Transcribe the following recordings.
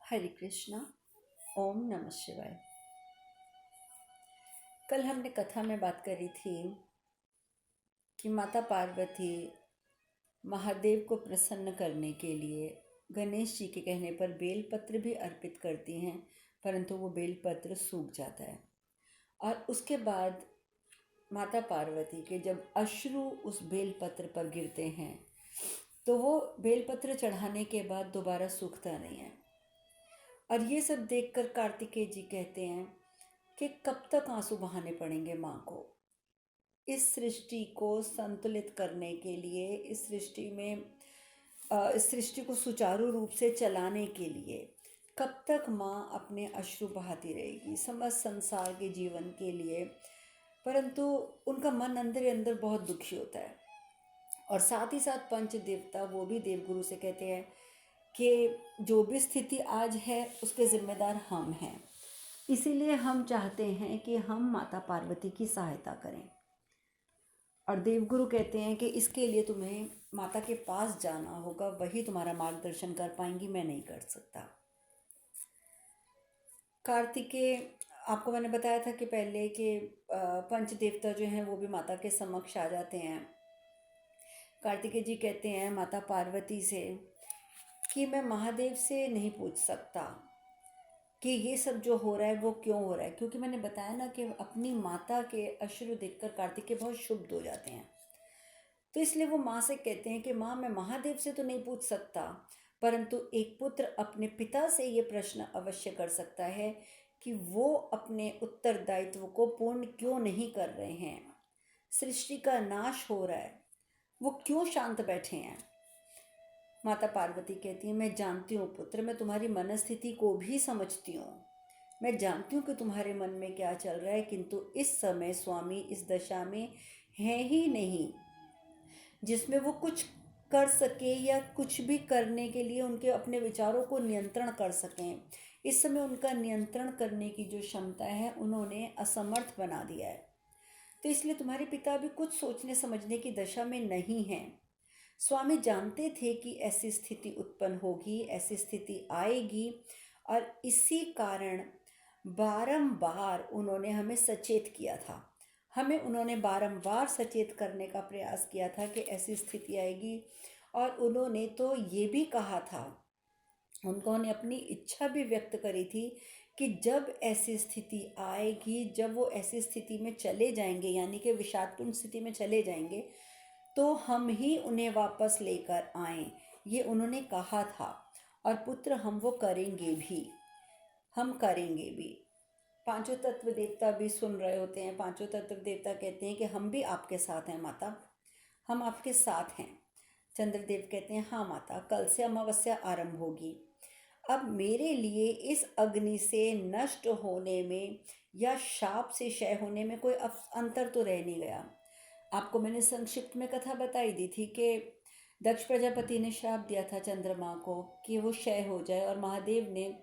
हरे कृष्णा। ओम नमः शिवाय। कल हमने कथा में बात करी थी कि माता पार्वती महादेव को प्रसन्न करने के लिए गणेश जी के कहने पर बेलपत्र भी अर्पित करती हैं, परंतु वो बेलपत्र सूख जाता है। और उसके बाद माता पार्वती के जब अश्रु उस बेलपत्र पर गिरते हैं तो वो बेलपत्र चढ़ाने के बाद दोबारा सूखता नहीं है। और ये सब देखकर कार्तिकेय जी कहते हैं कि कब तक आंसू बहाने पड़ेंगे माँ को। इस सृष्टि को संतुलित करने के लिए, इस सृष्टि को सुचारू रूप से चलाने के लिए कब तक माँ अपने अश्रु बहाती रहेगी समस्त संसार के जीवन के लिए। परंतु उनका मन अंदर अंदर बहुत दुखी होता है। और साथ ही साथ पंच देवता वो भी देवगुरु से कहते हैं कि जो भी स्थिति आज है उसके जिम्मेदार हम हैं, इसीलिए हम चाहते हैं कि हम माता पार्वती की सहायता करें। और देवगुरु कहते हैं कि इसके लिए तुम्हें माता के पास जाना होगा, वही तुम्हारा मार्गदर्शन कर पाएंगी, मैं नहीं कर सकता। कार्तिकेय, आपको मैंने बताया था कि पहले के पंच देवता जो हैं वो भी माता के समक्ष आ जाते हैं। कार्तिकेय जी कहते हैं माता पार्वती से कि मैं महादेव से नहीं पूछ सकता कि ये सब जो हो रहा है वो क्यों हो रहा है, क्योंकि मैंने बताया ना कि अपनी माता के अश्रु देखकर कार्तिकेय बहुत क्षुब्ध हो जाते हैं। तो इसलिए वो माँ से कहते हैं कि माँ, मैं महादेव से तो नहीं पूछ सकता, परंतु एक पुत्र अपने पिता से ये प्रश्न अवश्य कर सकता है कि वो अपने उत्तरदायित्व को पूर्ण क्यों नहीं कर रहे हैं। सृष्टि का नाश हो रहा है, वो क्यों शांत बैठे हैं। माता पार्वती कहती है, मैं जानती हूँ पुत्र, मैं तुम्हारी मनस्थिति को भी समझती हूँ, मैं जानती हूँ कि तुम्हारे मन में क्या चल रहा है, किंतु इस समय स्वामी इस दशा में है ही नहीं जिसमें वो कुछ कर सके या कुछ भी करने के लिए उनके अपने विचारों को नियंत्रण कर सकें। इस समय उनका नियंत्रण करने की जो क्षमता है उन्होंने असमर्थ बना दिया है। तो इसलिए तुम्हारे पिता भी कुछ सोचने समझने की दशा में नहीं हैं। स्वामी जानते थे कि ऐसी स्थिति उत्पन्न होगी, ऐसी स्थिति आएगी, और इसी कारण बारंबार उन्होंने हमें सचेत किया था। उन्होंने बारंबार सचेत करने का प्रयास किया था कि ऐसी स्थिति आएगी। और उन्होंने तो ये भी कहा था, उन्होंने अपनी इच्छा भी व्यक्त करी थी कि जब ऐसी स्थिति आएगी, जब वो ऐसी स्थिति में चले जाएंगे, यानी कि विषादपूर्ण स्थिति में चले जाएंगे, तो हम ही उन्हें वापस लेकर आएं, ये उन्होंने कहा था। और पुत्र, हम वो करेंगे भी, हम करेंगे भी। पांचों तत्व देवता भी सुन रहे होते हैं। पांचों तत्व देवता कहते हैं कि हम भी आपके साथ हैं माता, हम आपके साथ हैं। चंद्रदेव कहते हैं, हाँ माता, कल से अमावस्या आरंभ होगी। अब मेरे लिए इस अग्नि से नष्ट होने में या शाप से क्षय होने में कोई अंतर तो रह नहीं गया। आपको मैंने संक्षिप्त में कथा बताई दी थी कि दक्ष प्रजापति ने श्राप दिया था चंद्रमा को कि वो क्षय हो जाए, और महादेव ने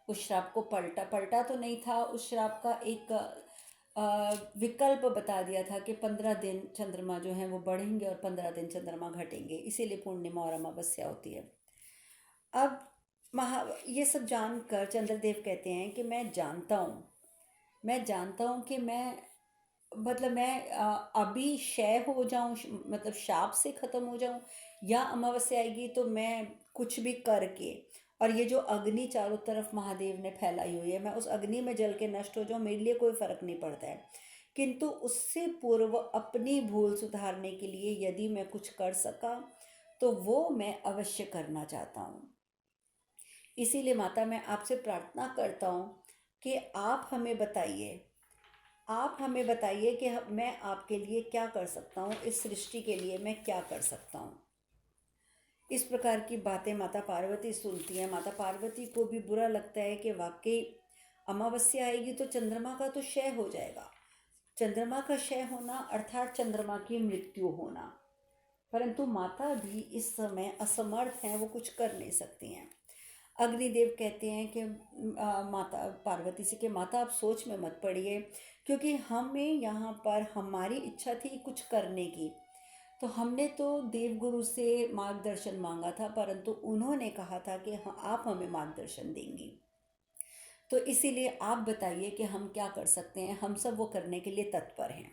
उस श्राप को पलटा तो नहीं था, उस श्राप का एक विकल्प बता दिया था कि 15 दिन चंद्रमा जो हैं वो बढ़ेंगे और 15 दिन चंद्रमा घटेंगे, इसीलिए पूर्णिमा और अमावस्या होती है। अब ये सब जानकर चंद्रदेव कहते हैं कि मैं जानता हूँ कि मैं अभी क्षय हो जाऊं, मतलब शाप से ख़त्म हो जाऊं, या अमावस्या आएगी तो मैं कुछ भी करके, और ये जो अग्नि चारों तरफ महादेव ने फैलाई हुई है, मैं उस अग्नि में जल के नष्ट हो जाऊं, मेरे लिए कोई फ़र्क नहीं पड़ता है। किंतु उससे पूर्व अपनी भूल सुधारने के लिए यदि मैं कुछ कर सका तो वो मैं अवश्य करना चाहता हूँ। इसीलिए माता, मैं आपसे प्रार्थना करता हूँ कि आप हमें बताइए कि मैं आपके लिए क्या कर सकता हूँ, इस सृष्टि के लिए मैं क्या कर सकता हूँ। इस प्रकार की बातें माता पार्वती सुनती हैं। माता पार्वती को भी बुरा लगता है कि वाकई अमावस्या आएगी तो चंद्रमा का तो क्षय हो जाएगा। चंद्रमा का क्षय होना अर्थात चंद्रमा की मृत्यु होना। परंतु माता भी इस समय असमर्थ हैं, वो कुछ कर नहीं सकती हैं। अग्निदेव कहते हैं कि माता पार्वती से कि माता, आप सोच में मत पड़िए, क्योंकि हमें यहाँ पर हमारी इच्छा थी कुछ करने की, तो हमने तो देवगुरु से मार्गदर्शन मांगा था, परंतु उन्होंने कहा था कि हाँ, आप हमें मार्गदर्शन देंगी। तो इसीलिए आप बताइए कि हम क्या कर सकते हैं, हम सब वो करने के लिए तत्पर हैं।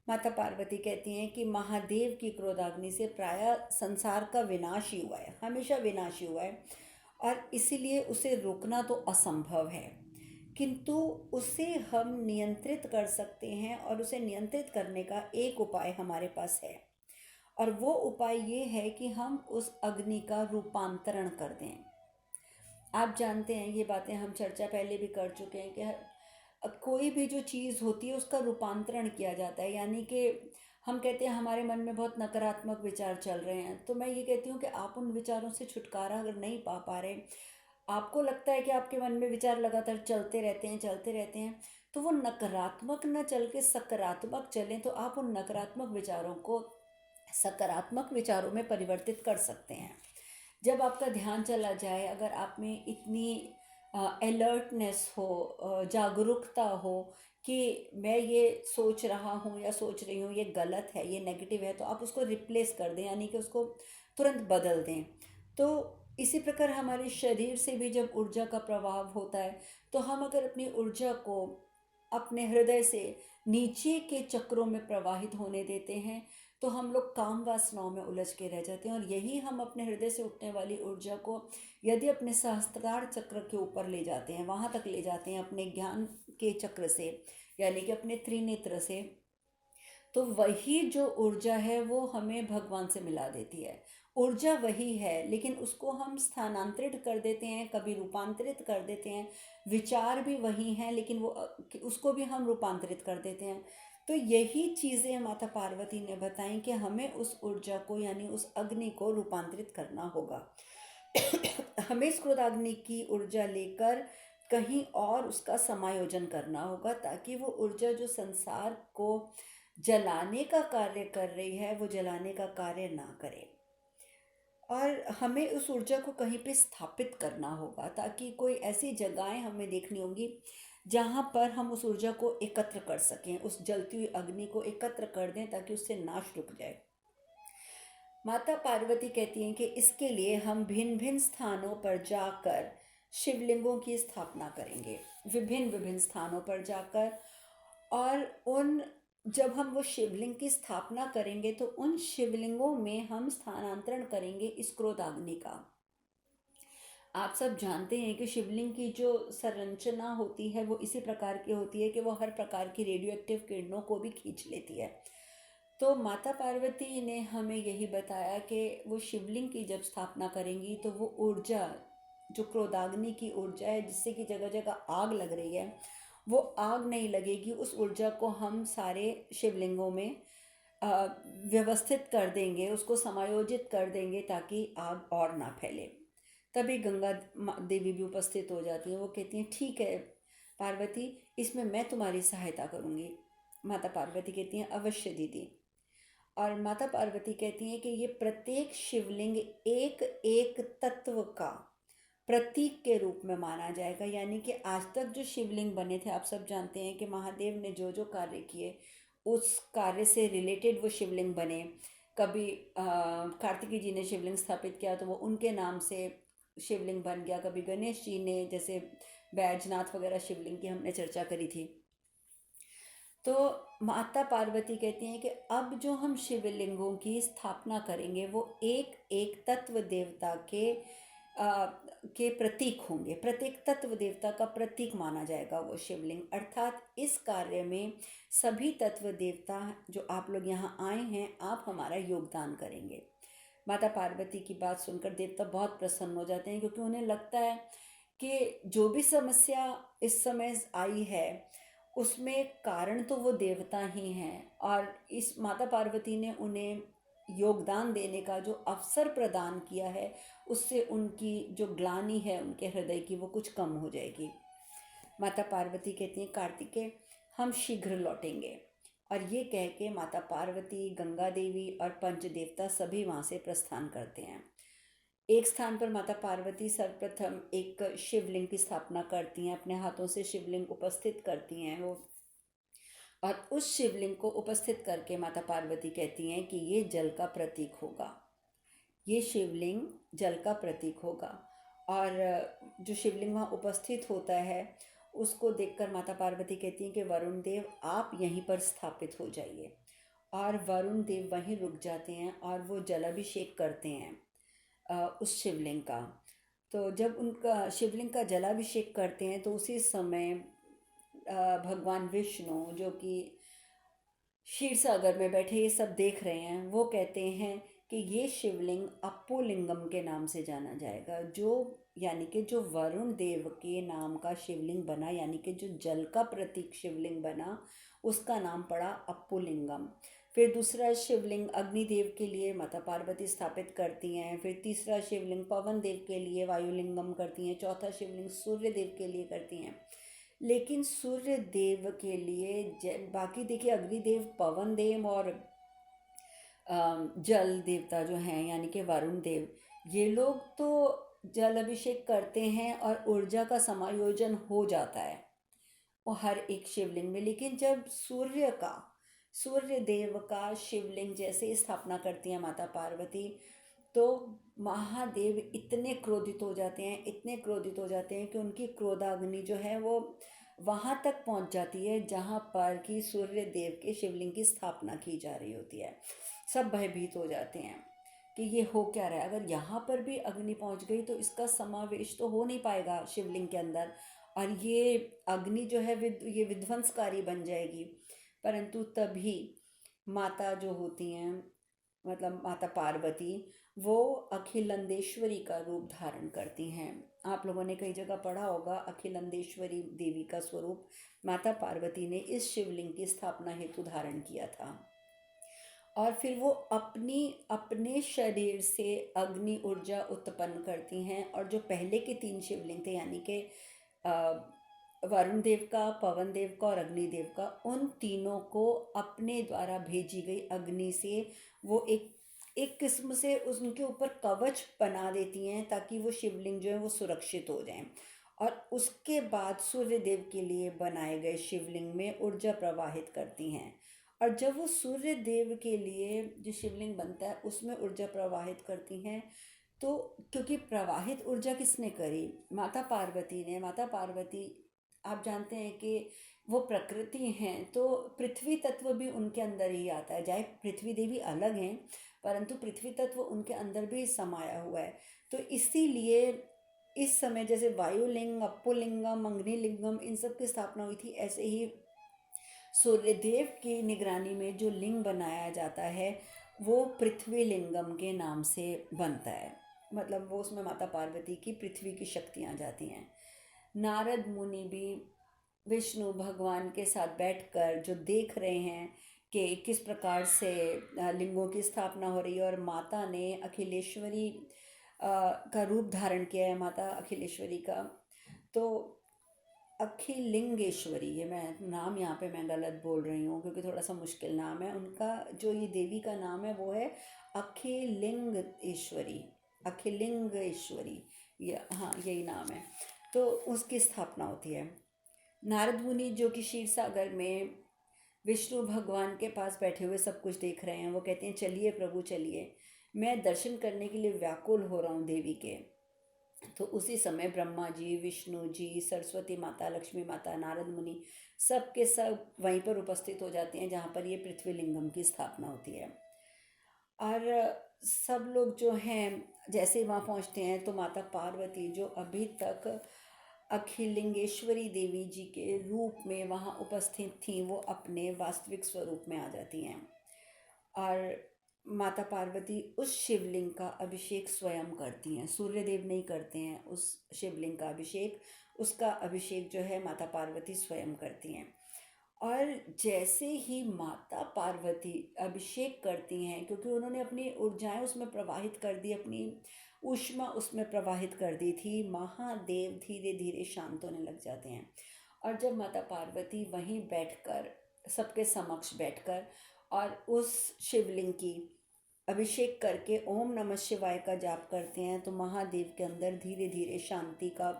माता पार्वती कहती हैं कि महादेव की क्रोधाग्नि से प्रायः संसार का विनाश ही हुआ है, हमेशा विनाश ही हुआ है, और इसीलिए उसे रोकना तो असंभव है, किंतु उसे हम नियंत्रित कर सकते हैं, और उसे नियंत्रित करने का एक उपाय हमारे पास है, और वो उपाय ये है कि हम उस अग्नि का रूपांतरण कर दें। आप जानते हैं, ये बातें हम चर्चा पहले भी कर चुके हैं कि कोई भी जो चीज़ होती है उसका रूपांतरण किया जाता है। यानी कि हम कहते हैं हमारे मन में बहुत नकारात्मक विचार चल रहे हैं, तो मैं ये कहती हूँ कि आप उन विचारों से छुटकारा अगर नहीं पा रहे, आपको लगता है कि आपके मन में विचार लगातार चलते रहते हैं, तो वो नकारात्मक न चल के सकारात्मक चलें, तो आप उन नकारात्मक विचारों को सकारात्मक विचारों में परिवर्तित कर सकते हैं। जब आपका ध्यान चला जाए, अगर आप में इतनी अलर्टनेस हो, जागरूकता हो कि मैं ये सोच रहा हूँ या सोच रही हूँ ये गलत है, ये नेगेटिव है, तो आप उसको रिप्लेस कर दें, यानी कि उसको तुरंत बदल दें। तो इसी प्रकार हमारे शरीर से भी जब ऊर्जा का प्रभाव होता है, तो हम अगर अपनी ऊर्जा को अपने हृदय से नीचे के चक्रों में प्रवाहित होने देते हैं, तो हम लोग काम वासनाओं में उलझ के रह जाते हैं, और यही हम अपने हृदय से उठने वाली ऊर्जा को यदि अपने सहस्त्रार चक्र के ऊपर ले जाते हैं, वहाँ तक ले जाते हैं अपने ज्ञान के चक्र से, यानी कि अपने त्रिनेत्र से, तो वही जो ऊर्जा है वो हमें भगवान से मिला देती है। ऊर्जा वही है, लेकिन उसको हम स्थानांतरित कर देते हैं, कभी रूपांतरित कर देते हैं। विचार भी वही हैं, लेकिन वो उसको भी हम रूपांतरित कर देते हैं। तो यही चीज़ें माता पार्वती ने बताई कि हमें उस ऊर्जा को, यानी उस अग्नि को रूपांतरित करना होगा। हमें इस क्रोधाग्नि की ऊर्जा लेकर कहीं और उसका समायोजन करना होगा, ताकि वो ऊर्जा जो संसार को जलाने का कार्य कर रही है, वो जलाने का कार्य ना करे। और हमें उस ऊर्जा को कहीं पे स्थापित करना होगा, ताकि कोई ऐसी जगहें हमें देखनी होंगी जहाँ पर हम उस ऊर्जा को एकत्र कर सकें, उस जलती हुई अग्नि को एकत्र कर दें, ताकि उससे नाश रुक जाए। माता पार्वती कहती हैं कि इसके लिए हम भिन्न भिन्न स्थानों पर जाकर शिवलिंगों की स्थापना करेंगे, विभिन्न विभिन्न स्थानों पर जाकर। और उन जब हम वो शिवलिंग की स्थापना करेंगे, तो उन शिवलिंगों में हम स्थानांतरण करेंगे इस क्रोधाग्नि का। आप सब जानते हैं कि शिवलिंग की जो संरचना होती है वो इसी प्रकार की होती है कि वो हर प्रकार की रेडियो एक्टिव किरणों को भी खींच लेती है। तो माता पार्वती ने हमें यही बताया कि वो शिवलिंग की जब स्थापना करेंगी, तो वो ऊर्जा जो क्रोधाग्नि की ऊर्जा है, जिससे कि जगह जगह आग लग रही है, वो आग नहीं लगेगी। उस ऊर्जा को हम सारे शिवलिंगों में व्यवस्थित कर देंगे, उसको समायोजित कर देंगे, ताकि आग और ना फैले। तभी गंगा देवी भी उपस्थित हो जाती हैं। वो कहती हैं, ठीक है पार्वती, इसमें मैं तुम्हारी सहायता करूँगी। माता पार्वती कहती हैं, अवश्य दीदी। और माता पार्वती कहती हैं कि ये प्रत्येक शिवलिंग एक एक तत्व का प्रतीक के रूप में माना जाएगा। यानी कि आज तक जो शिवलिंग बने थे, आप सब जानते हैं कि महादेव ने जो जो कार्य किए, उस कार्य से रिलेटेड वो शिवलिंग बने। कभी कार्तिकी जी ने शिवलिंग स्थापित किया तो वो उनके नाम से शिवलिंग बन गया। कभी गणेश जी ने, जैसे बैजनाथ वगैरह शिवलिंग की हमने चर्चा करी थी। तो माता पार्वती कहती हैं कि अब जो हम शिवलिंगों की स्थापना करेंगे, वो एक एक तत्व देवता के प्रतीक होंगे। प्रत्येक तत्व देवता का प्रतीक माना जाएगा वो शिवलिंग। अर्थात इस कार्य में सभी तत्व देवता जो आप लोग यहाँ आए हैं, आप हमारा योगदान करेंगे। माता पार्वती की बात सुनकर देवता बहुत प्रसन्न हो जाते हैं, क्योंकि उन्हें लगता है कि जो भी समस्या इस समय आई है, उसमें कारण तो वो देवता ही हैं, और इस माता पार्वती ने उन्हें योगदान देने का जो अवसर प्रदान किया है, उससे उनकी जो ग्लानि है उनके हृदय की, वो कुछ कम हो जाएगी। माता पार्वती कहती हैं, कार्तिकेय हम शीघ्र लौटेंगे। और ये कह के माता पार्वती, गंगा देवी और पंच देवता सभी वहाँ से प्रस्थान करते हैं। एक स्थान पर माता पार्वती सर्वप्रथम एक शिवलिंग की स्थापना करती हैं, अपने हाथों से शिवलिंग उपस्थित करती हैं। वो और उस शिवलिंग को उपस्थित करके माता पार्वती कहती हैं कि ये जल का प्रतीक होगा, ये शिवलिंग जल का प्रतीक होगा। और जो शिवलिंग वहाँ उपस्थित होता है उसको देखकर माता पार्वती कहती हैं कि वरुण देव आप यहीं पर स्थापित हो जाइए। और वरुण देव वहीं रुक जाते हैं और वो जलाभिषेक करते हैं उस शिवलिंग का। तो जब उनका शिवलिंग का जलाभिषेक करते हैं तो उसी समय भगवान विष्णु जो कि क्षीर सागर में बैठे ये सब देख रहे हैं, वो कहते हैं कि ये शिवलिंग अप्पुलिंगम के नाम से जाना जाएगा, जो यानी कि जो वरुण देव के नाम का शिवलिंग बना, यानी कि जो जल का प्रतीक शिवलिंग बना, उसका नाम पड़ा अप्पुलिंगम। फिर दूसरा शिवलिंग अग्निदेव के लिए माता पार्वती स्थापित करती हैं। फिर तीसरा शिवलिंग पवन देव के लिए वायुलिंगम करती हैं। चौथा शिवलिंग सूर्य देव के लिए करती हैं। लेकिन सूर्य देव के लिए बाकी देखिए अग्निदेव, पवन देव और जल देवता जो हैं यानी कि वरुण देव, ये लोग तो जल अभिषेक करते हैं और ऊर्जा का समायोजन हो जाता है वो हर एक शिवलिंग में। लेकिन जब सूर्य देव का शिवलिंग जैसे स्थापना करती हैं माता पार्वती, तो महादेव इतने क्रोधित हो जाते हैं, इतने क्रोधित हो जाते हैं कि उनकी क्रोधाग्नि जो है वो वहाँ तक पहुँच जाती है जहाँ पर कि सूर्य देव के शिवलिंग की स्थापना की जा रही होती है। सब भयभीत हो जाते हैं कि ये हो क्या रहा है, अगर यहाँ पर भी अग्नि पहुँच गई तो इसका समावेश तो हो नहीं पाएगा शिवलिंग के अंदर, और ये अग्नि जो है ये विध्वंसकारी बन जाएगी। परंतु तभी माता जो होती हैं, मतलब माता पार्वती, वो अखिलंदेश्वरी का रूप धारण करती हैं। आप लोगों ने कई जगह पढ़ा होगा अखिलंदेश्वरी देवी का स्वरूप माता पार्वती ने इस शिवलिंग की स्थापना हेतु धारण किया था। और फिर वो अपने शरीर से अग्नि ऊर्जा उत्पन्न करती हैं। और जो पहले के 3 शिवलिंग थे यानी कि वरुण देव का, पवन देव का और अग्निदेव का, उन तीनों को अपने द्वारा भेजी गई अग्नि से वो एक किस्म से उनके ऊपर कवच बना देती हैं ताकि वो शिवलिंग जो है वो सुरक्षित हो जाएं। और उसके बाद सूर्य देव के लिए बनाए गए शिवलिंग में ऊर्जा प्रवाहित करती हैं। और जब वो सूर्य देव के लिए जो शिवलिंग बनता है उसमें ऊर्जा प्रवाहित करती हैं, तो क्योंकि प्रवाहित ऊर्जा किसने करी? माता पार्वती ने। माता पार्वती, आप जानते हैं कि वो प्रकृति हैं, तो पृथ्वी तत्व भी उनके अंदर ही आता है। चाहे पृथ्वी देवी अलग हैं परंतु पृथ्वी तत्व उनके अंदर भी समाया हुआ है। तो इसीलिए इस समय जैसे वायुलिंग, अप्पुलिंगम, अग्निलिंगम इन सब की स्थापना हुई थी, ऐसे ही सूर्यदेव की निगरानी में जो लिंग बनाया जाता है वो पृथ्वी लिंगम के नाम से बनता है। मतलब वो उसमें माता पार्वती की पृथ्वी की शक्तियाँ जाती हैं। नारद मुनि भी विष्णु भगवान के साथ बैठकर जो देख रहे हैं कि किस प्रकार से लिंगों की स्थापना हो रही है, और माता ने अखिलेश्वरी का रूप धारण किया है, माता अखिलेश्वरी का। तो अखिलिंगेश्वरी, ये मैं नाम यहाँ पे मैं गलत बोल रही हूँ क्योंकि थोड़ा सा मुश्किल नाम है उनका। जो ये देवी का नाम है वो है अखिलिंगेश्वरी, अखिलिंगेश्वरी, ये हाँ यही नाम है। तो उसकी स्थापना होती है। नारद मुनि जो कि क्षीर सागर में विष्णु भगवान के पास बैठे हुए सब कुछ देख रहे हैं, वो कहते हैं चलिए प्रभु चलिए, मैं दर्शन करने के लिए व्याकुल हो रहा हूँ देवी के। तो उसी समय ब्रह्मा जी, विष्णु जी, सरस्वती माता, लक्ष्मी माता, नारद मुनि सब के सब वहीं पर उपस्थित हो जाते हैं जहाँ पर ये पृथ्वी लिंगम की स्थापना होती है। और सब लोग जो हैं जैसे वहाँ पहुँचते हैं तो माता पार्वती जो अभी तक अखिलिंगेश्वरी देवी जी के रूप में वहाँ उपस्थित थी, वो अपने वास्तविक स्वरूप में आ जाती हैं। और माता पार्वती उस शिवलिंग का अभिषेक स्वयं करती हैं, सूर्यदेव नहीं करते हैं उस शिवलिंग का अभिषेक। उसका अभिषेक जो है माता पार्वती स्वयं करती हैं। और जैसे ही माता पार्वती अभिषेक करती हैं, क्योंकि उन्होंने अपनी ऊर्जाएं उसमें प्रवाहित कर दी, अपनी ऊष्मा उसमें प्रवाहित कर दी थी, महादेव धीरे धीरे शांत होने लग जाते हैं। और जब माता पार्वती वहीं बैठकर, सबके समक्ष बैठकर और उस शिवलिंग की अभिषेक करके ओम नमः शिवाय का जाप करते हैं, तो महादेव के अंदर धीरे धीरे शांति का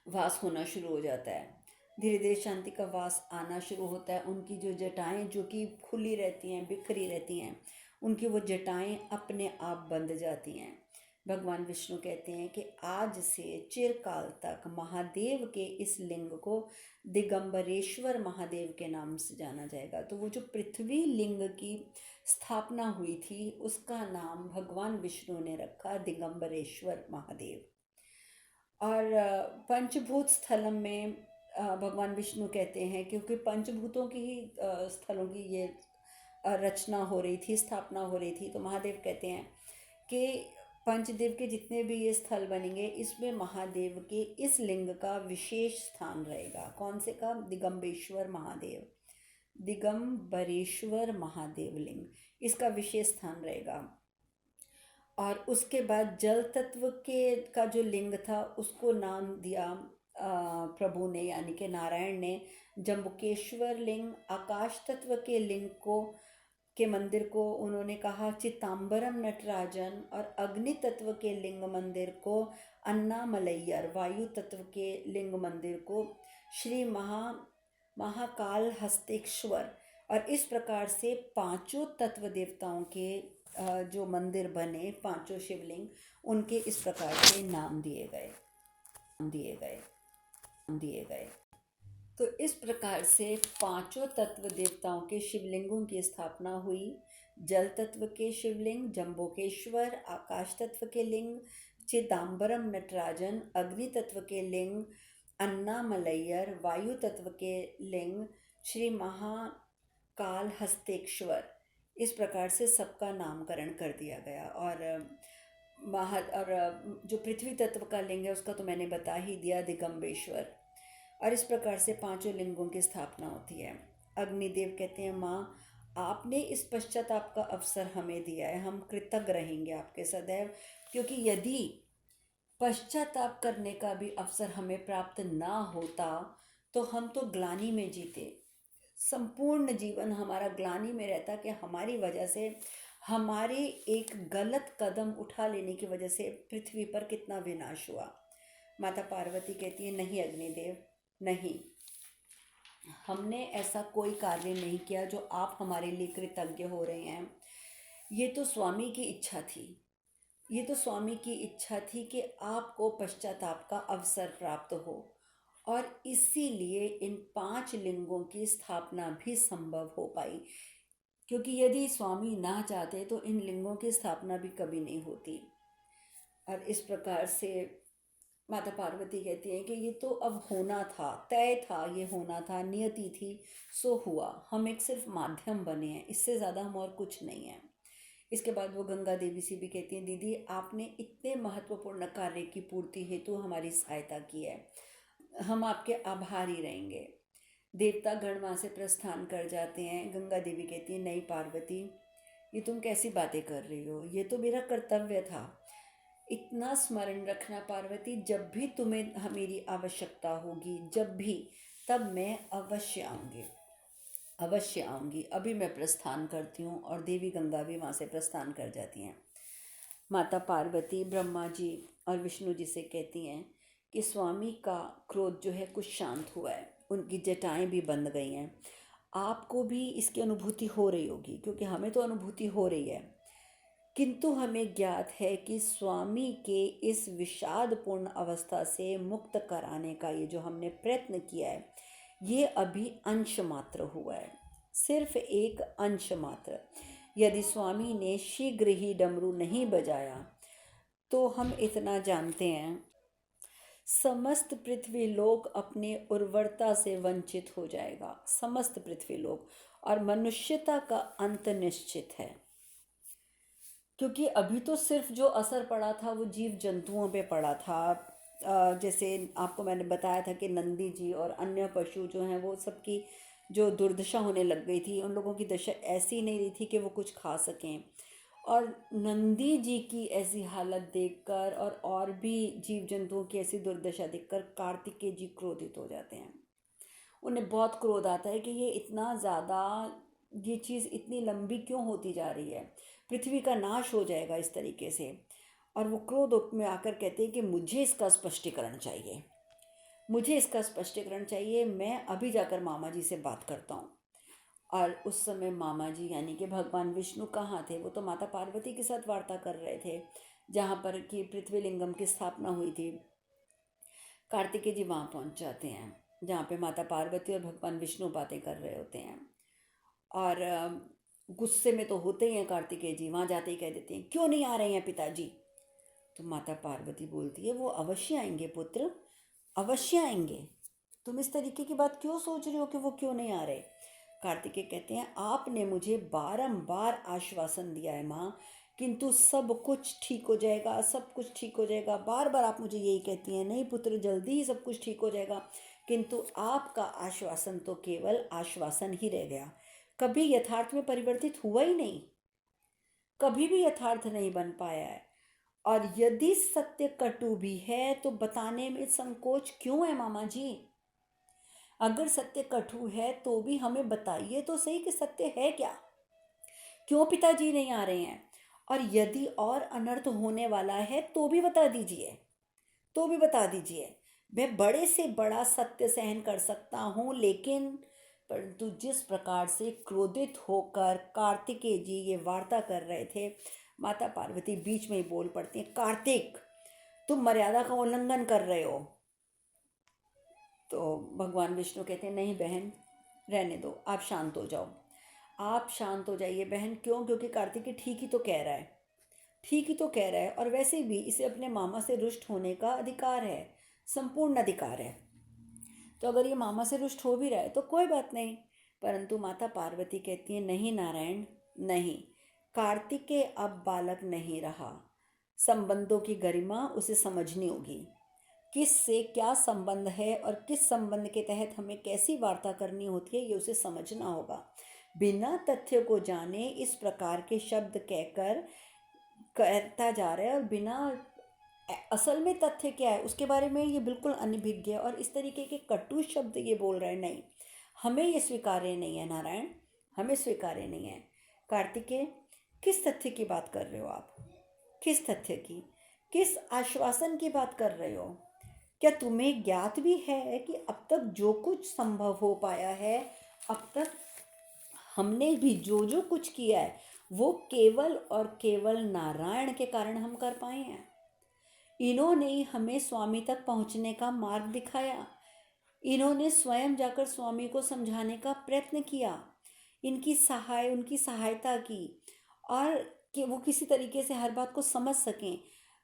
वास होना शुरू हो जाता है। धीरे धीरे शांति का वास आना शुरू होता है। उनकी जो जटाएं जो कि खुली रहती हैं, बिखरी रहती हैं, उनकी वो जटाएं अपने आप बंध जाती हैं। भगवान विष्णु कहते हैं कि आज से चिरकाल तक महादेव के इस लिंग को दिगंबरेश्वर महादेव के नाम से जाना जाएगा। तो वो जो पृथ्वी लिंग की स्थापना हुई थी उसका नाम भगवान विष्णु ने रखा दिगंबरेश्वर महादेव। और पंचभूत स्थलम में भगवान विष्णु कहते हैं, क्योंकि पंचभूतों की ही स्थलों की ये रचना हो रही थी, स्थापना हो रही थी, तो महादेव कहते हैं कि पंचदेव के जितने भी ये स्थल बनेंगे इसमें महादेव के इस लिंग का विशेष स्थान रहेगा। कौन से का? दिगंबेश्वर महादेव, दिगंबरेश्वर महादेव लिंग, इसका विशेष स्थान रहेगा। और उसके बाद जल तत्व के का जो लिंग था उसको नाम दिया प्रभु ने, यानी कि नारायण ने, जम्बुकेश्वर लिंग। आकाश तत्व के लिंग को के मंदिर को उन्होंने कहा चित्तांबरम नटराजन। और अग्नि तत्व के लिंग मंदिर को अन्नामलैयर। वायु तत्व के लिंग मंदिर को श्री महाकाल हस्तेश्वर। और इस प्रकार से पांचों तत्व देवताओं के जो मंदिर बने, पांचों शिवलिंग, उनके इस प्रकार से नाम दिए गए। तो इस प्रकार से पांचों तत्व देवताओं के शिवलिंगों की स्थापना हुई। जल तत्व के शिवलिंग जम्बोकेश्वर, आकाश तत्व के लिंग चिदांबरम नटराजन, अग्नि तत्व के लिंग अन्नामलैयर, वायु तत्व के लिंग श्री महाकाल हस्तेश्वर। इस प्रकार से सबका नामकरण कर दिया गया। और जो पृथ्वी तत्व का लिंग है उसका तो मैंने बता ही दिया, दिगंबेश्वर। और इस प्रकार से पांचों लिंगों की स्थापना होती है। अग्निदेव कहते हैं, माँ आपने इस पश्चाताप का अवसर हमें दिया है, हम कृतज्ञ रहेंगे आपके सदैव, क्योंकि यदि पश्चाताप करने का भी अवसर हमें प्राप्त ना होता तो हम तो ग्लानि में जीते, संपूर्ण जीवन हमारा ग्लानि में रहता कि हमारी वजह से, हमारे एक गलत कदम उठा लेने की वजह से पृथ्वी पर कितना विनाश हुआ। माता पार्वती कहती है, नहीं अग्निदेव, नहीं, हमने ऐसा कोई कार्य नहीं किया जो आप हमारे लिए कृतज्ञ हो रहे हैं। ये तो स्वामी की इच्छा थी कि आपको पश्चाताप का अवसर प्राप्त हो, और इसीलिए इन 5 लिंगों की स्थापना भी संभव हो पाई, क्योंकि यदि स्वामी ना चाहते तो इन लिंगों की स्थापना भी कभी नहीं होती। और इस प्रकार से माता पार्वती कहती हैं कि ये तो अब होना था, तय था, ये होना था, नियति थी, सो हुआ, हम एक सिर्फ माध्यम बने हैं, इससे ज़्यादा हम और कुछ नहीं है। इसके बाद वो गंगा देवी से भी कहती हैं, दीदी आपने इतने महत्वपूर्ण कार्य की पूर्ति हेतु हमारी सहायता की है, हम आपके आभारी रहेंगे। देवता गण वहाँ से प्रस्थान कर जाते हैं। गंगा देवी कहती है, नहीं पार्वती, ये तुम कैसी बातें कर रही हो, ये तो मेरा कर्तव्य था। इतना स्मरण रखना पार्वती, जब भी तुम्हें मेरी आवश्यकता होगी, जब भी, तब मैं अवश्य आऊँगी। अभी मैं प्रस्थान करती हूँ। और देवी गंगा भी वहाँ से प्रस्थान कर जाती हैं। माता पार्वती ब्रह्मा जी और विष्णु जी से कहती हैं कि स्वामी का क्रोध जो है कुछ शांत हुआ है, उनकी जटाएं भी बंद गई हैं। आपको भी इसकी अनुभूति हो रही होगी, क्योंकि हमें तो अनुभूति हो रही है, किंतु हमें ज्ञात है कि स्वामी के इस विषादपूर्ण अवस्था से मुक्त कराने का ये जो हमने प्रयत्न किया है, ये अभी अंश मात्र हुआ है, सिर्फ एक अंश मात्र। यदि स्वामी ने शीघ्र ही डमरू नहीं बजाया तो हम इतना जानते हैं, समस्त पृथ्वी लोक अपने उर्वरता से वंचित हो जाएगा, समस्त पृथ्वी लोक, और मनुष्यता का अंत निश्चित है। क्योंकि अभी तो सिर्फ जो असर पड़ा था वो जीव जंतुओं पे पड़ा था। जैसे आपको मैंने बताया था कि नंदी जी और अन्य पशु जो हैं वो सबकी जो दुर्दशा होने लग गई थी, उन लोगों की दशा ऐसी नहीं रही थी कि वो कुछ खा सकें। और नंदी जी की ऐसी हालत देखकर और भी जीव जंतुओं की ऐसी दुर्दशा देखकर कार्तिकेय जी क्रोधित हो जाते हैं। उन्हें बहुत क्रोध आता है कि ये इतना ज़्यादा, ये चीज़ इतनी लंबी क्यों होती जा रही है, पृथ्वी का नाश हो जाएगा इस तरीके से। और वो क्रोध में आकर कहते हैं कि मुझे इसका स्पष्टीकरण चाहिए। मुझे इसका स्पष्टीकरण चाहिए, मैं अभी जाकर मामा जी से बात करता हूँ। और उस समय मामा जी यानी कि भगवान विष्णु कहाँ थे? वो तो माता पार्वती के साथ वार्ता कर रहे थे, जहाँ पर कि पृथ्वीलिंगम की स्थापना हुई थी। कार्तिकेय जी वहाँ पहुँच जाते हैं, जहाँ पे माता पार्वती और भगवान विष्णु बातें कर रहे होते हैं। और गुस्से में तो होते ही हैं कार्तिकेय जी, वहाँ जाते ही कह देते हैं, क्यों नहीं आ रहे हैं पिताजी? तो माता पार्वती बोलती है, वो अवश्य आएंगे पुत्र, अवश्य आएंगे। तुम इस तरीके की बात क्यों सोच रहे हो कि वो क्यों नहीं आ रहे? कार्तिकेय कहते हैं, आपने मुझे बारंबार आश्वासन दिया है माँ, किंतु सब कुछ ठीक हो जाएगा, सब कुछ ठीक हो जाएगा। बार बार आप मुझे यही कहती हैं, नहीं पुत्र जल्दी ही सब कुछ ठीक हो जाएगा, किंतु आपका आश्वासन तो केवल आश्वासन ही रह गया, कभी यथार्थ में परिवर्तित हुआ ही नहीं, कभी भी यथार्थ नहीं बन पाया है। और यदि सत्य कटु भी है तो बताने में संकोच क्यों है मामा जी? अगर सत्य कटु है तो भी हमें बताइए तो सही कि सत्य है क्या, क्यों पिताजी नहीं आ रहे हैं? और यदि और अनर्थ होने वाला है तो भी बता दीजिए, तो भी बता दीजिए। मैं बड़े से बड़ा सत्य सहन कर सकता हूँ, लेकिन परंतु जिस प्रकार से क्रोधित होकर कार्तिकेय जी ये वार्ता कर रहे थे, माता पार्वती बीच में ही बोल पड़ती हैं, कार्तिक तुम मर्यादा का उल्लंघन कर रहे हो। तो भगवान विष्णु कहते हैं, नहीं बहन, रहने दो, आप शांत हो जाओ, आप शांत हो जाइए बहन। क्यों? क्योंकि कार्तिकेय ठीक ही तो कह रहा है, ठीक ही तो कह रहा है, और वैसे भी इसे अपने मामा से रुष्ट होने का अधिकार है, संपूर्ण अधिकार है। तो अगर ये मामा से रुष्ट हो भी रहा है तो कोई बात नहीं। परंतु माता पार्वती कहती है, नहीं नारायण, नहीं, कार्तिकेय अब बालक नहीं रहा, संबंधों की गरिमा उसे समझनी होगी, किस से क्या संबंध है और किस संबंध के तहत हमें कैसी वार्ता करनी होती है, ये उसे समझना होगा। बिना तथ्य को जाने इस प्रकार के शब्द कहकर कहता जा रहा है, और बिना असल में तथ्य क्या है उसके बारे में ये बिल्कुल अनभिज्ञ है, और इस तरीके के कटु शब्द ये बोल रहे हैं। नहीं, हमें ये स्वीकार्य नहीं है नारायण, हमें स्वीकार्य नहीं है। कार्तिकेय, किस तथ्य की बात कर रहे हो आप? किस तथ्य की, किस आश्वासन की बात कर रहे हो? क्या तुम्हें ज्ञात भी है कि अब तक जो कुछ संभव हो पाया है, अब तक हमने भी जो जो कुछ किया है वो केवल और केवल नारायण के कारण हम कर पाए हैं। इन्होंने ही हमें स्वामी तक पहुंचने का मार्ग दिखाया, इन्होंने स्वयं जाकर स्वामी को समझाने का प्रयत्न किया, उनकी सहायता की, और कि वो किसी तरीके से हर बात को समझ सकें।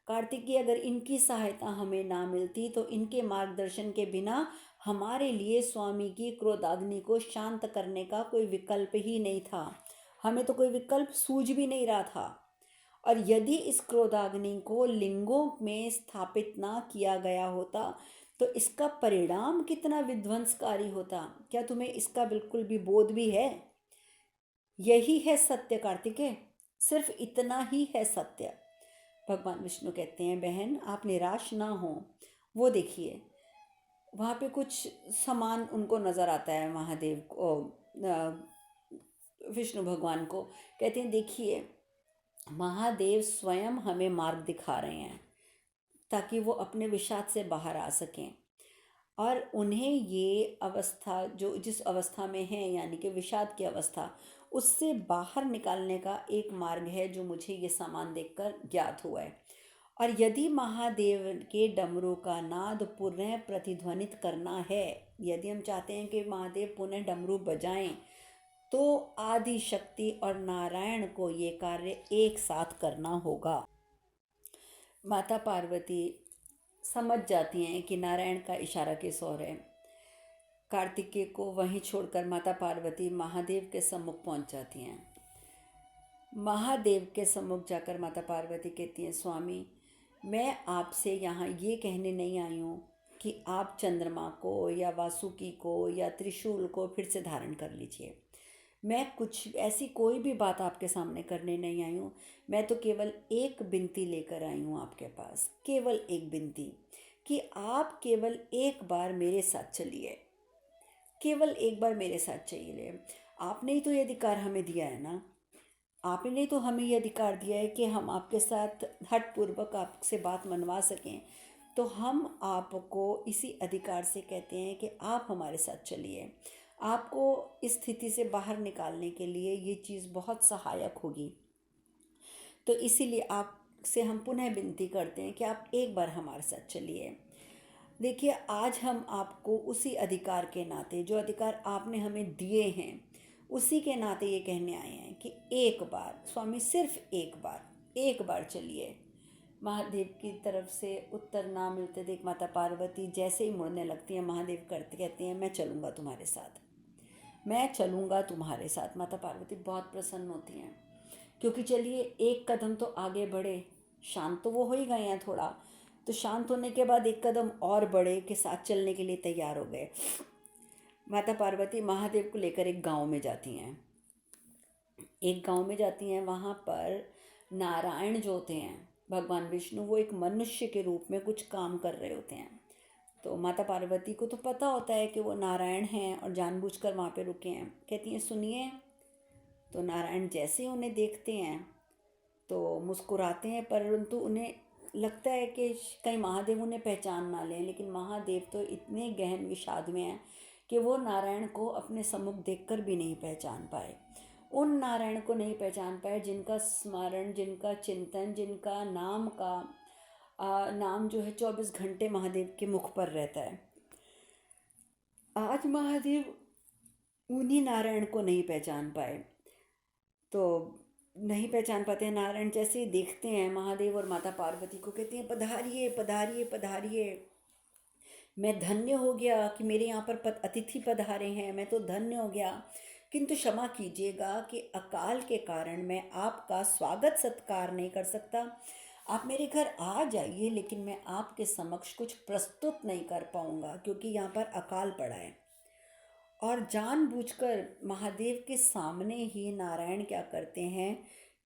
कार्तिकेय, अगर इनकी सहायता हमें ना मिलती तो इनके मार्गदर्शन के बिना हमारे लिए स्वामी की क्रोधाग्नि को शांत करने का कोई विकल्प ही नहीं था, हमें तो कोई विकल्प सूझ भी नहीं रहा था। और यदि इस क्रोधाग्नि को लिंगों में स्थापित ना किया गया होता तो इसका परिणाम कितना विध्वंसकारी होता, क्या तुम्हें इसका बिल्कुल भी बोध भी है? यही है सत्य कार्तिकेय, सिर्फ इतना ही है सत्य। भगवान विष्णु कहते हैं, बहन आप निराश ना हो। वो देखिए वहाँ पे कुछ समान उनको नज़र आता है, महादेव को, विष्णु भगवान को। कहते हैं, देखिए महादेव स्वयं हमें मार्ग दिखा रहे हैं ताकि वो अपने विषाद से बाहर आ सकें, और उन्हें ये अवस्था जो जिस अवस्था में है यानी कि विषाद की अवस्था, उससे बाहर निकालने का एक मार्ग है जो मुझे ये सामान देखकर ज्ञात हुआ है। और यदि महादेव के डमरू का नाद पुनः प्रतिध्वनित करना है, यदि हम चाहते हैं कि महादेव पुनः डमरू बजाएं, तो आदि शक्ति और नारायण को ये कार्य एक साथ करना होगा। माता पार्वती समझ जाती हैं कि नारायण का इशारा किस ओर है। कार्तिकेय को वहीं छोड़कर माता पार्वती महादेव के सम्मुख पहुंच जाती हैं। महादेव के सम्मुख जाकर माता पार्वती कहती हैं, स्वामी मैं आपसे यहाँ ये कहने नहीं आई हूँ कि आप चंद्रमा को या वासुकी को या त्रिशूल को फिर से धारण कर लीजिए। मैं कुछ ऐसी कोई भी बात आपके सामने करने नहीं आई हूँ। मैं तो केवल एक विनती लेकर आई हूँ आपके पास, केवल एक विनती, कि आप केवल एक बार मेरे साथ चलिए, केवल एक बार मेरे साथ चलिए। आपने ही तो ये अधिकार हमें दिया है ना, आपने तो हमें ये अधिकार दिया है कि हम आपके साथ हठपूर्वक आपसे बात मनवा सकें। तो हम आपको इसी अधिकार से कहते हैं कि आप हमारे साथ चलिए। आपको इस स्थिति से बाहर निकालने के लिए ये चीज़ बहुत सहायक होगी। तो इसीलिए आपसे हम पुनः विनती करते हैं कि आप एक बार हमारे साथ चलिए। देखिए, आज हम आपको उसी अधिकार के नाते, जो अधिकार आपने हमें दिए हैं, उसी के नाते ये कहने आए हैं कि एक बार स्वामी, सिर्फ एक बार चलिए। महादेव की तरफ से उत्तर ना मिलते देख माता पार्वती जैसे ही मुड़ने लगती हैं, महादेव करते कहते हैं, मैं चलूँगा तुम्हारे साथ, मैं चलूँगा तुम्हारे साथ। माता पार्वती बहुत प्रसन्न होती हैं, क्योंकि चलिए एक कदम तो आगे बढ़े। शांत तो वो हो ही गए हैं थोड़ा, तो शांत होने के बाद एक कदम और बढ़े के साथ चलने के लिए तैयार हो गए। माता पार्वती महादेव को लेकर एक गांव में जाती हैं। एक गांव में जाती हैं, वहाँ पर नारायण जो होते हैं, भगवान विष्णु, वो एक मनुष्य के रूप में कुछ काम कर रहे होते हैं। तो माता पार्वती को तो पता होता है कि वो नारायण हैं और जानबूझकर वहाँ पे रुके हैं। कहती हैं, सुनिए। तो नारायण जैसे उन्हें देखते हैं तो मुस्कुराते हैं, परंतु उन्हें लगता है कि कहीं महादेव उन्हें पहचान ना लें। लेकिन महादेव तो इतने गहन विषाद में हैं कि वो नारायण को अपने सम्मुख देखकर भी नहीं पहचान पाए। उन नारायण को नहीं पहचान पाए जिनका स्मरण, जिनका चिंतन, जिनका नाम जो है 24 घंटे महादेव के मुख पर रहता है। आज महादेव उन्हीं नारायण को नहीं पहचान पाए। तो नहीं पहचान पाते हैं। नारायण जैसे ही देखते हैं महादेव और माता पार्वती को, कहते हैं, पधारिए पधारिए पधारिए। मैं धन्य हो गया कि मेरे यहाँ पर अतिथि पधारे हैं, मैं तो धन्य हो गया। किंतु क्षमा कीजिएगा कि अकाल के कारण मैं आपका स्वागत सत्कार नहीं कर सकता। आप मेरे घर आ जाइए, लेकिन मैं आपके समक्ष कुछ प्रस्तुत नहीं कर पाऊँगा, क्योंकि यहाँ पर अकाल पड़ा है। और जानबूझकर महादेव के सामने ही नारायण क्या करते हैं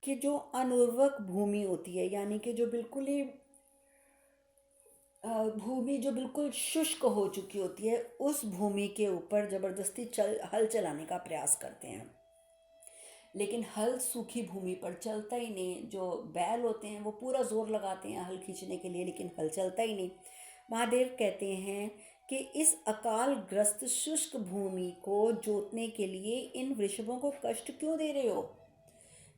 कि जो अनुर्वक भूमि होती है, यानी कि जो बिल्कुल ही भूमि जो बिल्कुल शुष्क हो चुकी होती है, उस भूमि के ऊपर ज़बरदस्ती हल चलाने का प्रयास करते हैं। लेकिन हल सूखी भूमि पर चलता ही नहीं। जो बैल होते हैं वो पूरा जोर लगाते हैं हल खींचने के लिए, लेकिन हल चलता ही नहीं। महादेव कहते हैं कि इस अकाल ग्रस्त शुष्क भूमि को जोतने के लिए इन वृषभों को कष्ट क्यों दे रहे हो?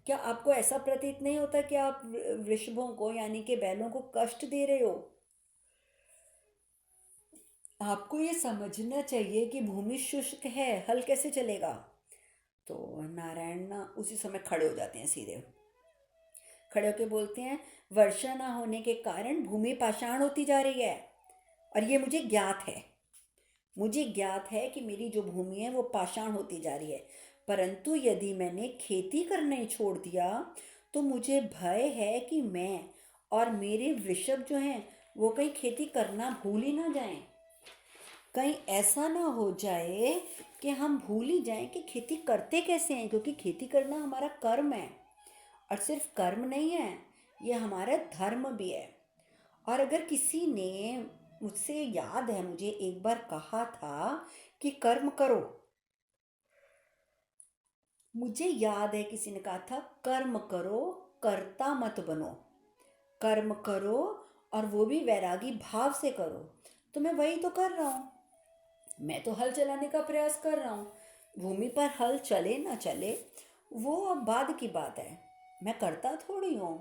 क्या आपको ऐसा प्रतीत नहीं होता कि आप वृषभों को, यानी कि बैलों को कष्ट दे रहे हो? आपको ये समझना चाहिए कि भूमि शुष्क है, हल कैसे चलेगा? तो नारायण ना उसी समय खड़े हो जाते हैं, सीधे खड़े होकर बोलते हैं, वर्षा ना होने के कारण भूमि पाषाण होती जा रही है, और ये मुझे ज्ञात है। मुझे ज्ञात है कि मेरी जो भूमि है वो पाषाण होती जा रही है। परंतु यदि मैंने खेती करना ही छोड़ दिया तो मुझे भय है कि मैं और मेरे वृषभ जो हैं वो कहीं खेती करना भूल ही ना जाएं। कहीं ऐसा ना हो जाए कि हम भूल ही जाएं कि खेती करते कैसे हैं, क्योंकि खेती करना हमारा कर्म है। और सिर्फ कर्म नहीं है, ये हमारा धर्म भी है। और अगर किसी ने, मुझसे याद है, मुझे एक बार कहा था कि कर्म करो, मुझे याद है किसी ने कहा था, कर्म करो, कर्ता मत बनो। कर्म करो और वो भी वैरागी भाव से करो। तो मैं वही तो कर रहा हूँ। मैं तो हल चलाने का प्रयास कर रहा हूँ। भूमि पर हल चले ना चले वो अब बाद की बात है। मैं करता थोड़ी हूँ,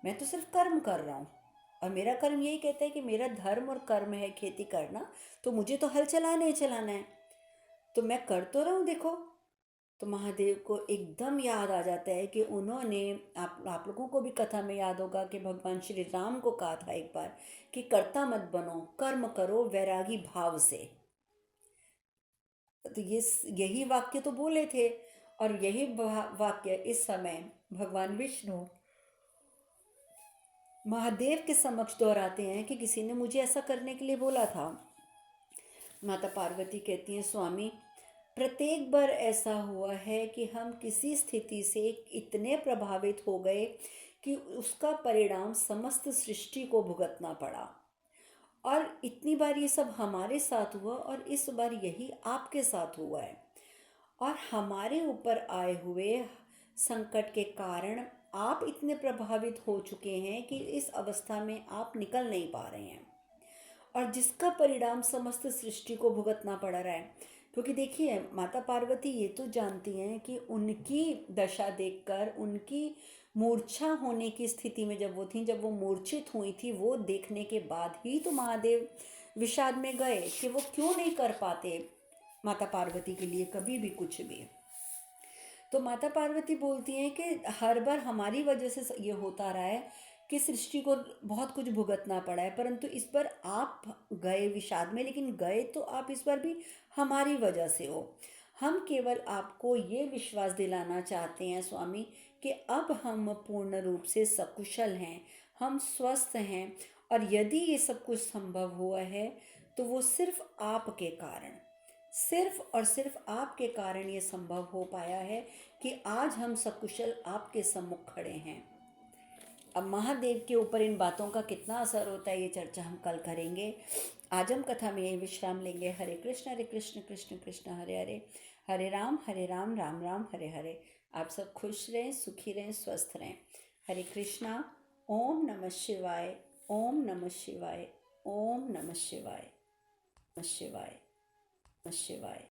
मैं तो सिर्फ कर्म कर रहा हूँ। और मेरा कर्म यही कहता है कि मेरा धर्म और कर्म है खेती करना, तो मुझे तो हल चलाना ही चलाना है। तो मैं कर तो रहा हूँ, देखो। तो महादेव को एकदम याद आ जाता है कि उन्होंने, आप लोगों को भी कथा में याद होगा कि भगवान श्री राम को कहा था एक बार कि कर्ता मत बनो, कर्म करो वैरागी भाव से। तो ये यही वाक्य तो बोले थे, और यही वाक्य इस समय भगवान विष्णु महादेव के समक्ष दोहराते हैं कि किसी ने मुझे ऐसा करने के लिए बोला था। माता पार्वती कहती हैं, स्वामी, प्रत्येक बार ऐसा हुआ है कि हम किसी स्थिति से इतने प्रभावित हो गए कि उसका परिणाम समस्त सृष्टि को भुगतना पड़ा। और इतनी बार ये सब हमारे साथ हुआ, और इस बार यही आपके साथ हुआ है। और हमारे ऊपर आए हुए संकट के कारण आप इतने प्रभावित हो चुके हैं कि इस अवस्था में आप निकल नहीं पा रहे हैं। और जिसका परिणाम समस्त सृष्टि को भुगतना पड़ रहा है। क्योंकि देखिए, माता पार्वती ये तो जानती हैं कि उनकी दशा देखकर, उनकी मूर्छा होने की स्थिति में जब वो थी, जब वो मूर्छित हुई थी, वो देखने के बाद ही तो महादेव विषाद में गए कि वो क्यों नहीं कर पाते माता पार्वती के लिए कभी भी कुछ भी। तो माता पार्वती बोलती हैं कि हर बार हमारी वजह से ये होता रहा है कि सृष्टि को बहुत कुछ भुगतना पड़ा है, परंतु इस बार आप गए विषाद में, लेकिन गए तो आप इस बार भी हमारी वजह से हो। हम केवल आपको ये विश्वास दिलाना चाहते हैं स्वामी कि अब हम पूर्ण रूप से सकुशल हैं, हम स्वस्थ हैं, और यदि ये सब कुछ संभव हुआ है तो वो सिर्फ आपके कारण, सिर्फ और सिर्फ आपके कारण ये संभव हो पाया है कि आज हम सकुशल आपके सम्मुख खड़े हैं। अब महादेव के ऊपर इन बातों का कितना असर होता है, ये चर्चा हम कल करेंगे। आज हम कथा में यही विश्राम लेंगे। हरे कृष्ण कृष्ण कृष्ण हरे हरे, हरे राम राम राम हरे हरे। आप सब खुश रहें, सुखी रहें, स्वस्थ रहें। हरे कृष्णा। ओम नमः शिवाय, ओम नमः शिवाय, ओम नमः शिवाय, नमः शिवाय, नमः शिवाय।